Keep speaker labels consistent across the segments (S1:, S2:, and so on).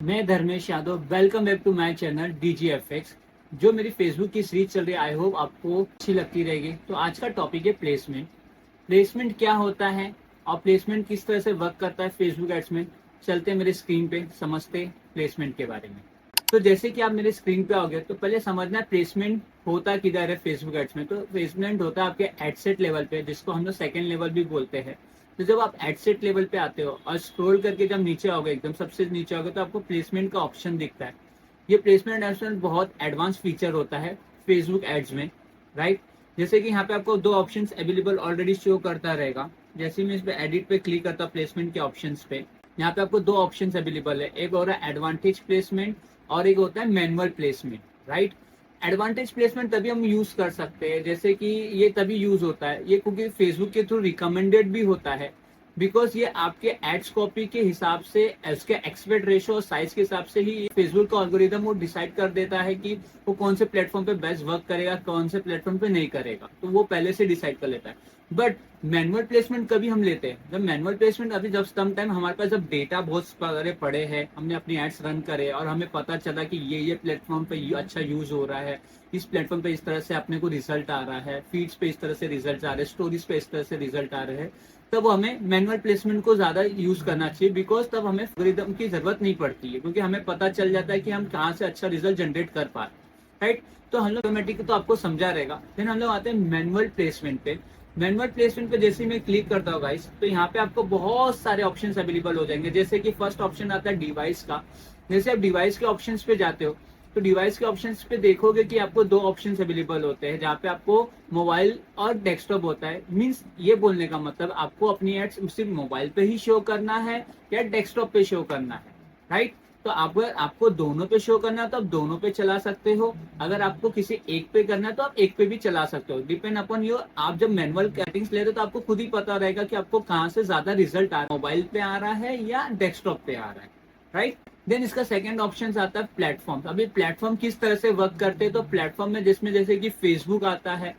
S1: मैं Dharmesh Yadav, welcome back to my channel DGFX। जो मेरी फेसबुक की सीरीज चल रही है, आई होप आपको अच्छी लगती रहेगी। तो आज का टॉपिक है प्लेसमेंट। प्लेसमेंट क्या होता है और प्लेसमेंट किस तरह से वर्क करता है फेसबुक एड्स में। चलते हैं मेरे स्क्रीन पे, समझते प्लेसमेंट के बारे में। तो जैसे कि आप मेरे स्क्रीन पे आओगे तो पहले समझना है प्लेसमेंट होता किधर है फेसबुक एड्स में। तो प्लेसमेंट होता है आपके एडसेट लेवल पे, जिसको हम लोग सेकेंड लेवल भी बोलते हैं। तो जब आप एडसेट लेवल पे आते हो और स्क्रॉल करके जब नीचे आओगे, एकदम सबसे नीचे आओगे, तो आपको प्लेसमेंट का ऑप्शन दिखता है। ये प्लेसमेंट ऑप्शन बहुत एडवांस फीचर होता है फेसबुक एड्स में, राइट। जैसे कि यहाँ पे आपको दो ऑप्शन अवेलेबल ऑलरेडी शो करता रहेगा। जैसे मैं इस पे एडिट पे क्लिक करता हूँ प्लेसमेंट के ऑप्शन पे, यहाँ पे आपको दो ऑप्शन अवेलेबल है। एक हो रहा है एडवांटेज प्लेसमेंट और एक होता है manual placement, right. Advantage placement तभी हम यूज कर सकते हैं, जैसे कि ये तभी यूज होता है ये क्योंकि फेसबुक के थ्रू रिकमेंडेड भी होता है। बिकॉज ये आपके एड्स कॉपी के हिसाब से, उसके एक्सपेक्ट रेशो और साइज के हिसाब से ही फेसबुक का एल्गोरिदम वो डिसाइड कर देता है कि वो कौन से प्लेटफॉर्म पे बेस्ट वर्क करेगा, कौन से प्लेटफॉर्म पे नहीं करेगा। तो वो पहले से डिसाइड कर लेता है। बट मैनुअल प्लेसमेंट कभी हम लेते हैं जब मैनुअल प्लेसमेंट, अभी जब सम टाइम हमारे पास जब डेटा बहुत सारे पड़े हैं, हमने अपनी एड्स रन करे और हमें पता चला कि ये प्लेटफॉर्म पे अच्छा यूज हो रहा है, इस प्लेटफॉर्म पे इस तरह से अपने को रिजल्ट आ रहा है, फीड्स पे इस तरह से रिजल्ट आ रहे हैं, स्टोरीज पे इस तरह से रिजल्ट आ रहे हैं, तब हमें मैनुअल प्लेसमेंट को ज्यादा यूज करना चाहिए। बिकॉज तब हमें एल्गोरिदम की जरूरत नहीं पड़ती है, क्योंकि हमें पता चल जाता है कि हम कहाँ से अच्छा रिजल्ट जनरेट कर पा रहे हैं, राइट। तो हम लोग ऑटोमेटिक तो आपको समझा रहेगा। फिर हम लोग आते हैं मैनुअल प्लेसमेंट पे। मैनुअल प्लेसमेंट पे जैसे मैं क्लिक करता हूँ गाइस, तो यहाँ पे आपको बहुत सारे ऑप्शंस अवेलेबल हो जाएंगे। जैसे कि फर्स्ट ऑप्शन आता है डिवाइस का। जैसे आप डिवाइस के ऑप्शंस पे जाते हो तो डिवाइस के ऑप्शंस पे देखोगे कि आपको दो ऑप्शंस अवेलेबल होते हैं, जहाँ पे आपको मोबाइल और डेस्कटॉप होता है। मींस ये बोलने का मतलब आपको अपनी एड्स सिर्फ मोबाइल पे ही शो करना है या डेस्कटॉप पे शो करना है, राइट। तो अगर आपको दोनों पे शो करना है तो आप दोनों पे चला सकते हो। अगर आपको किसी एक पे करना है तो आप एक पे भी चला सकते हो, डिपेंड अपॉन योर। आप जब मैनुअल सेटिंग्स ले रहे हो तो आपको खुद ही पता रहेगा कि आपको कहाँ से ज्यादा रिजल्ट आ रहा है, मोबाइल पे आ रहा है या डेस्कटॉप पे आ रहा है, राइट। देन इसका सेकंड ऑप्शन आता है प्लेटफॉर्म। अभी प्लेटफॉर्म किस तरह से वर्क करते हैं, तो प्लेटफॉर्म में जिसमें जैसे कि फेसबुक आता है,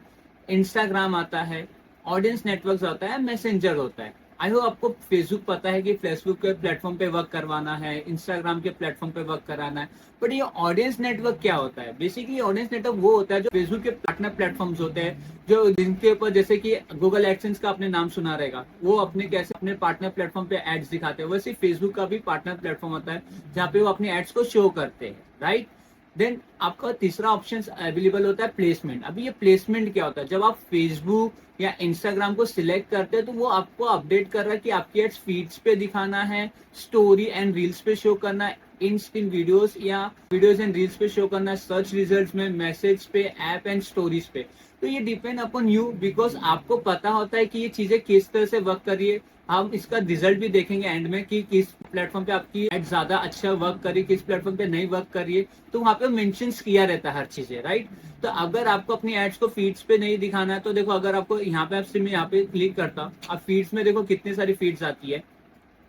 S1: इंस्टाग्राम आता है, ऑडियंस नेटवर्क आता है, मैसेंजर होता है। आई होप आपको फेसबुक पता है कि फेसबुक के प्लेटफॉर्म पे वर्क करवाना है, इंस्टाग्राम के प्लेटफॉर्म पे वर्क कराना है। बट ये ऑडियंस नेटवर्क क्या होता है? बेसिकली ऑडियंस नेटवर्क वो होता है जो फेसबुक के पार्टनर प्लेटफॉर्म्स होते हैं, जो जिनके ऊपर जैसे कि गूगल एडसेंस का आपने नाम सुना रहेगा, वो अपने कैसे अपने पार्टनर प्लेटफॉर्म पे एड्स दिखाते हैं, वैसे फेसबुक का भी पार्टनर प्लेटफॉर्म होता है जहाँ पे वो अपने एड्स को शो करते हैं, राइट। देन आपका तीसरा ऑप्शन अवेलेबल होता है प्लेसमेंट। अभी ये प्लेसमेंट क्या होता है? जब आप फेसबुक या इंस्टाग्राम को सिलेक्ट करते हैं तो वो आपको अपडेट कर रहा है कि आपकी एड्स फीड्स पे दिखाना है, स्टोरी एंड रील्स पे शो करना है, इंस्टिंग वीडियोस या वीडियोस एंड रील्स पे शो करना है, सर्च रिजल्ट्स में, मैसेज पे, ऐप एंड स्टोरीज पे। तो ये डिपेंड अपॉन यू, बिकॉज आपको पता होता है कि ये चीजें किस तरह से वर्क कर रही है। हम इसका रिजल्ट भी देखेंगे एंड में कि किस प्लेटफॉर्म पे आपकी एड ज्यादा अच्छा वर्क करी, किस प्लेटफॉर्म पे नहीं वर्क कर रही है। तो वहां पे मेंशन किया रहता है हर चीजें, राइट। तो अगर आपको अपनी एड्स को फीड्स पे नहीं दिखाना है तो देखो, अगर आपको यहाँ पे आपसे मैं यहाँ पे क्लिक करता हूँ, अब फीड्स में देखो कितनी सारी फीड्स आती है।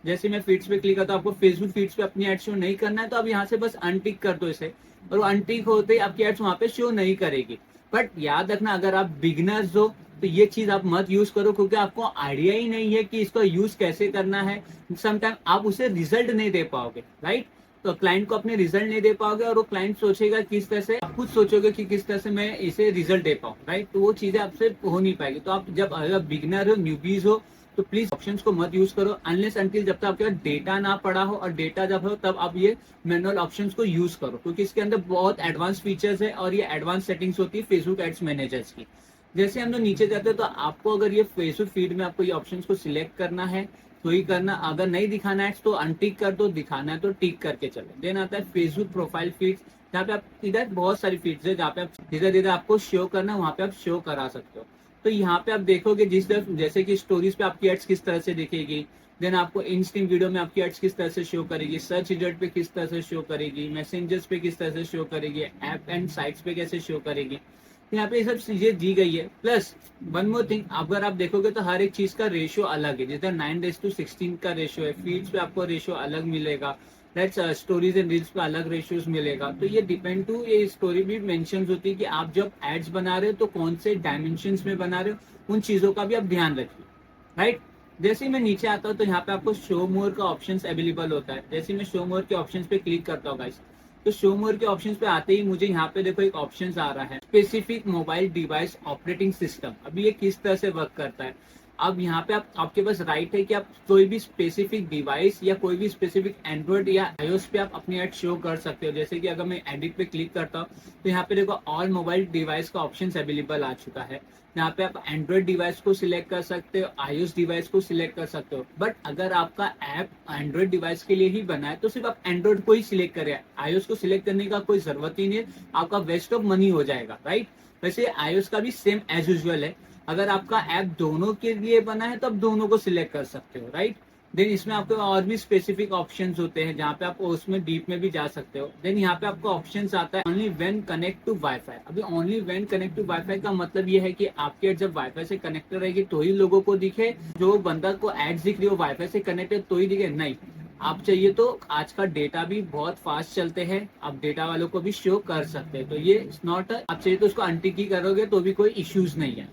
S1: जैसे मैं फीड्स पे क्लिक करता हूँ, आपको फेसबुक फीड्स पे अपनी एड शो नहीं करना है तो आप यहाँ से बस अनटिक कर दो इसे, और वो अनटिक होते ही आपकी एड्स वहां पे शो नहीं करेगी। बट याद रखना, अगर आप बिगनर्स हो तो ये चीज आप मत यूज करो, क्योंकि आपको आइडिया ही नहीं है कि इसका यूज कैसे करना है। समटाइम आप उसे रिजल्ट नहीं दे पाओगे, राइट। तो क्लाइंट को अपने रिजल्ट नहीं दे पाओगे और वो क्लाइंट सोचेगा किस तरह से, आप खुद सोचोगे कि किस तरह से मैं इसे रिजल्ट दे पाऊँ, राइट। तो वो चीजें आपसे हो नहीं पाएगी। तो आप जब अगर बिगनर हो, न्यूबीज हो, तो प्लीज ऑप्शंस को मत यूज करो अनलेस अनटिल जब तक आपके पास डेटा ना पड़ा हो, और डेटा जब हो तब आप ये मैनुअल ऑप्शंस को यूज करो, क्योंकि इसके अंदर बहुत एडवांस फीचर्स है और ये एडवांस सेटिंग्स होती है फेसबुक एड्स मैनेजर्स की। जैसे हम लोग नीचे जाते हैं तो आपको अगर ये फेसबुक फीड में आपको ये ऑप्शंस को सिलेक्ट करना है तो ही करना, अगर नहीं दिखाना है तो अनटिक कर दो, दिखाना है तो टिक करके चलो। देन आता है फेसबुक प्रोफाइल फीड्स, जहाँ पे आप इधर बहुत सारी फीड्स है जहाँ पे आप धीरे धीरे आपको शो करना है, वहां पे आप शो करा सकते हो। तो यहाँ पे आप देखोगे जिस तरह, जैसे कि स्टोरीज पे आपकी एड्स किस तरह से दिखेगी, देन आपको इंस्टिंग वीडियो में आपकी एड्स किस तरह से शो करेगी, सर्च रिजल्ट पे किस तरह से शो करेगी, मैसेंजर्स पे किस तरह से शो करेगी, ऐप एंड साइट्स पे कैसे शो करेगी। यहाँ पे ये सब चीजें दी गई है। प्लस वन मोर थिंग, अगर आप देखोगे तो हर एक चीज का रेशियो अलग है। जिधर 9:16 का रेशियो है, फीड्स पे आपको रेशियो अलग मिलेगा, स्टोरीज एंड रील्स पे अलग रेशियोज मिलेगा। तो ये डिपेंड टू, ये स्टोरी भी मेंशंस होती है कि आप जब एड्स बना रहे हो तो कौन से डायमेंशंस में बना रहे हो, उन चीजों का भी आप ध्यान रखिए, राइट। जैसे ही मैं नीचे आता हूँ तो यहाँ पे आपको शो मोर का ऑप्शंस अवेलेबल होता है। जैसे ही मैं शो मोर के ऑप्शंस पे क्लिक करता हूँ गाइस, तो शो मोर के ऑप्शंस पे आते ही मुझे यहाँ पे देखो एक ऑप्शंस आ रहा है, specific mobile device operating system. अभी ये किस तरह से वर्क करता है, अब यहाँ पे आपके पास राइट है कि आप कोई भी स्पेसिफिक डिवाइस या कोई भी स्पेसिफिक एंड्रॉइड या आईओएस पे आप अपनी एड शो कर सकते हो। जैसे कि अगर मैं एडिट पे क्लिक करता हूँ तो यहाँ पे देखो ऑल मोबाइल डिवाइस का ऑप्शन अवेलेबल आ चुका है। यहाँ पे आप एंड्रॉइड डिवाइस को सिलेक्ट कर सकते हो, आईओएस डिवाइस को सिलेक्ट कर सकते हो। बट अगर आपका ऐप एंड्रॉइड डिवाइस के लिए ही बना है तो सिर्फ आप एंड्रॉइड को ही सिलेक्ट करें, आईओएस को सिलेक्ट करने का कोई जरूरत ही नहीं है, आपका वेस्ट ऑफ मनी हो जाएगा, राइट। वैसे आईओएस का भी सेम एज यूजुअल है, अगर आपका ऐप दोनों के लिए बना है तो आप दोनों को सिलेक्ट कर सकते हो, राइट। देन इसमें आपके और भी स्पेसिफिक ऑप्शंस होते हैं जहाँ पे आप उसमें डीप में भी जा सकते हो। देन यहाँ पे आपको ऑप्शंस आता है only when connect to wifi. अभी only when connect to wifi का मतलब ये है कि आपकी एड जब वाईफाई से कनेक्ट रहेगी तो ही लोगों को दिखे, जो बंदा को एड्स दिख रही हो वाईफाई से कनेक्टेड तो ही दिखे, नहीं। आप चाहिए तो आज का डेटा भी बहुत फास्ट चलते हैं, आप डेटा वालों को भी शो कर सकते हैं, तो ये नॉट, आप चाहिए तो उसको अनटिक करोगे तो भी कोई इश्यूज नहीं है।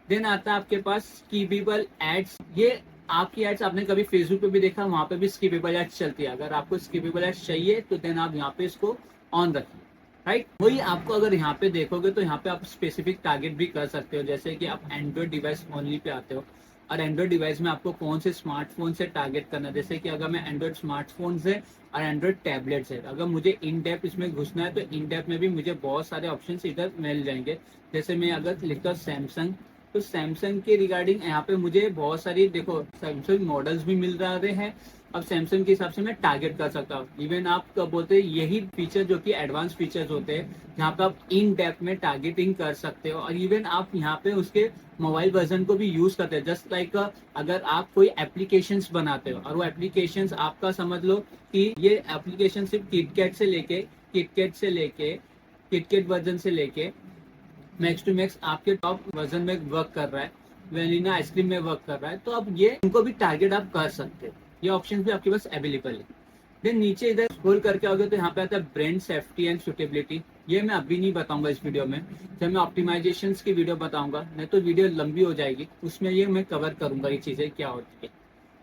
S1: देन आता है आपके पास स्किपेबल एड्स। ये आपकी एड्स आपने कभी फेसबुक पे भी देखा, वहां पे भी स्किपेबल एड्स चलती है। अगर आपको स्किपेबल एड्स चाहिए तो देन आप यहाँ पे इसको ऑन रखिए, राइट। वही आपको अगर यहाँ पे देखोगे तो यहाँ पे आप स्पेसिफिक टारगेट भी कर सकते हो। जैसे कि आप एंड्रॉइड डिवाइस ओनली पे आते हो और एंड्रॉइड डिवाइस में आपको कौन से स्मार्टफोन से टारगेट करना है। जैसे कि अगर मैं एंड्रॉइड स्मार्टफोन है और एंड्रॉइड टैबलेट है, अगर मुझे इन डेप्थ इसमें घुसना है तो इन डेप्थ में भी मुझे बहुत सारे ऑप्शन इधर मिल जाएंगे। जैसे मैं अगर लिखता हूँ सैमसंग, तो सैमसंग के रिगार्डिंग यहाँ पे मुझे बहुत सारी देखो सैमसंग मॉडल्स भी मिल रहे हैं। अब सैमसंग के हिसाब से मैं टारगेट कर सकता हूँ। इवन आप क्या बोलते हैं, यही फीचर जो कि एडवांस फीचर्स होते हैं जहाँ पे आप इन डेप्थ में टारगेटिंग कर सकते हो। और इवन आप यहाँ पे उसके मोबाइल वर्जन को भी यूज करते हैं। जस्ट लाइक अगर आप कोई एप्लीकेशंस बनाते हो और वो एप्लीकेशंस आपका समझ लो कि ये एप्लीकेशन सिर्फ किटकैट वर्जन से लेके मैक्स टू मैक्स आपके टॉप वर्जन में वर्क कर रहा है, वेनिला आइसक्रीम में वर्क कर रहा है, तो अब ये उनको भी टारगेट आप कर सकते हो। ये ऑप्शन भी आपके पास अवेलेबल है। देन नीचे इधर स्क्रॉल करके आओगे तो यहाँ पे आता है ब्रांड सेफ्टी एंड सुटेबिलिटी। ये मैं अभी नहीं बताऊंगा इस वीडियो में, जब मैं ऑप्टिमाइजेशन की वीडियो बताऊंगा, नहीं तो वीडियो लंबी हो जाएगी, उसमें ये मैं कवर करूंगा ये चीजें क्या होती है।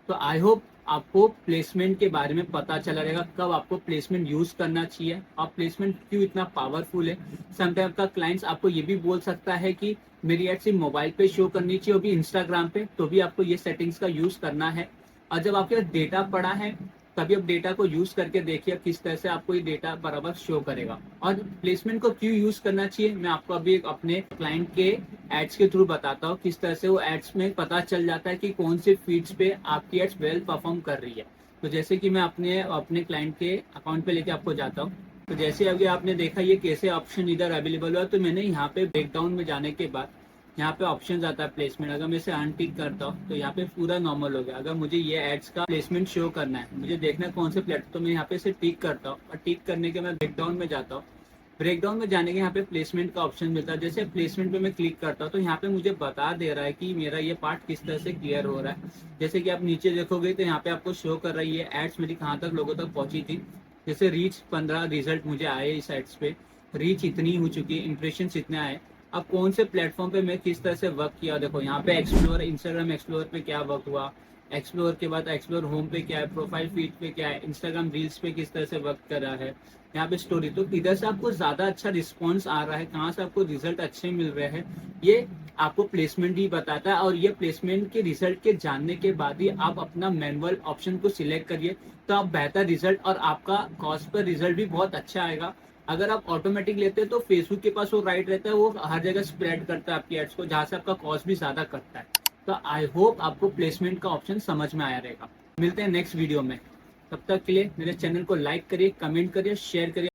S1: तो आई होप आपको प्लेसमेंट के बारे में पता चला रहेगा, कब आपको प्लेसमेंट यूज करना चाहिए और प्लेसमेंट क्यों इतना पावरफुल है। समटाइम का क्लाइंट्स आपको ये भी बोल सकता है कि मेरी एड सिर्फ मोबाइल पे शो करनी चाहिए, वो भी इंस्टाग्राम पे, तो भी आपको ये सेटिंग्स का यूज करना है। और जब आपके पास डेटा पड़ा है तभी आप डेटा को यूज करके देखिए किस तरह से आपको ये डेटा बराबर शो करेगा। और प्लेसमेंट को क्यों यूज करना चाहिए मैं आपको अभी एक अपने क्लाइंट के एड्स के थ्रू बताता हूँ, किस तरह से वो एड्स में पता चल जाता है कि कौन से फीड्स पे आपकी एड्स वेल परफॉर्म कर रही है। तो जैसे कि मैं अपने क्लाइंट के अकाउंट पे लेके आपको जाता हूँ, तो जैसे अभी आपने देखा ये कैसे ऑप्शन इधर अवेलेबल हुआ, तो मैंने यहाँ पे ब्रेकडाउन में जाने के बाद यहाँ पे ऑप्शन आता है प्लेसमेंट। अगर मैं इसे अनटिक करता हूँ तो यहाँ पे पूरा नॉर्मल हो गया। अगर मुझे ये एड्स का प्लेसमेंट शो करना है, मुझे देखना है कौन से प्लेटफॉर्म, तो मैं यहाँ पे इसे टिक करता हूँ और टिक करने के मैं ब्रेकडाउन में जाता हूँ। ब्रेकडाउन में जाने के यहाँ पे प्लेसमेंट का ऑप्शन मिलता है। जैसे प्लेसमेंट पे मैं क्लिक करता हूँ तो यहाँ पे मुझे बता दे रहा है कि मेरा ये पार्ट किस तरह से क्लियर हो रहा है। जैसे कि आप नीचे देखोगे तो यहाँ पे आपको शो कर रही है एड्स मेरी कहाँ तक लोगों तक पहुंची थी। जैसे रीच 15 रिजल्ट मुझे आए इस एड्स पे, रीच इतनी हो चुकी है, इंप्रेशन इतने आए। अब कौन से प्लेटफॉर्म पे मैं किस तरह से वर्क किया, देखो यहाँ पे एक्सप्लोर, इंस्टाग्राम एक्सप्लोर पे क्या वर्क हुआ, एक्सप्लोर के बाद एक्सप्लोर होम पे क्या है, प्रोफाइल फीड पे क्या है, इंस्टाग्राम रील्स पे किस तरह से वर्क कर रहा है, यहाँ पे स्टोरी। तो किधर से आपको ज्यादा अच्छा रिस्पॉन्स आ रहा है, कहाँ से आपको रिजल्ट अच्छे मिल रहे हैं, ये आपको प्लेसमेंट ही बताता है। और ये प्लेसमेंट के रिजल्ट के जानने के बाद ही आप अपना मैनुअल ऑप्शन को सिलेक्ट करिए, तो आप बेहतर रिजल्ट और आपका कॉस्ट पर रिजल्ट भी बहुत अच्छा आएगा। अगर आप ऑटोमेटिक लेते हैं तो फेसबुक के पास वो राइट रहता है, वो हर जगह स्प्रेड करता है आपकी एड्स को, जहां से आपका कॉस्ट भी ज्यादा करता है। तो आई होप आपको प्लेसमेंट का ऑप्शन समझ में आया रहेगा। मिलते हैं नेक्स्ट वीडियो में, तब तक के लिए मेरे चैनल को लाइक करिए, कमेंट करिए, शेयर करिए।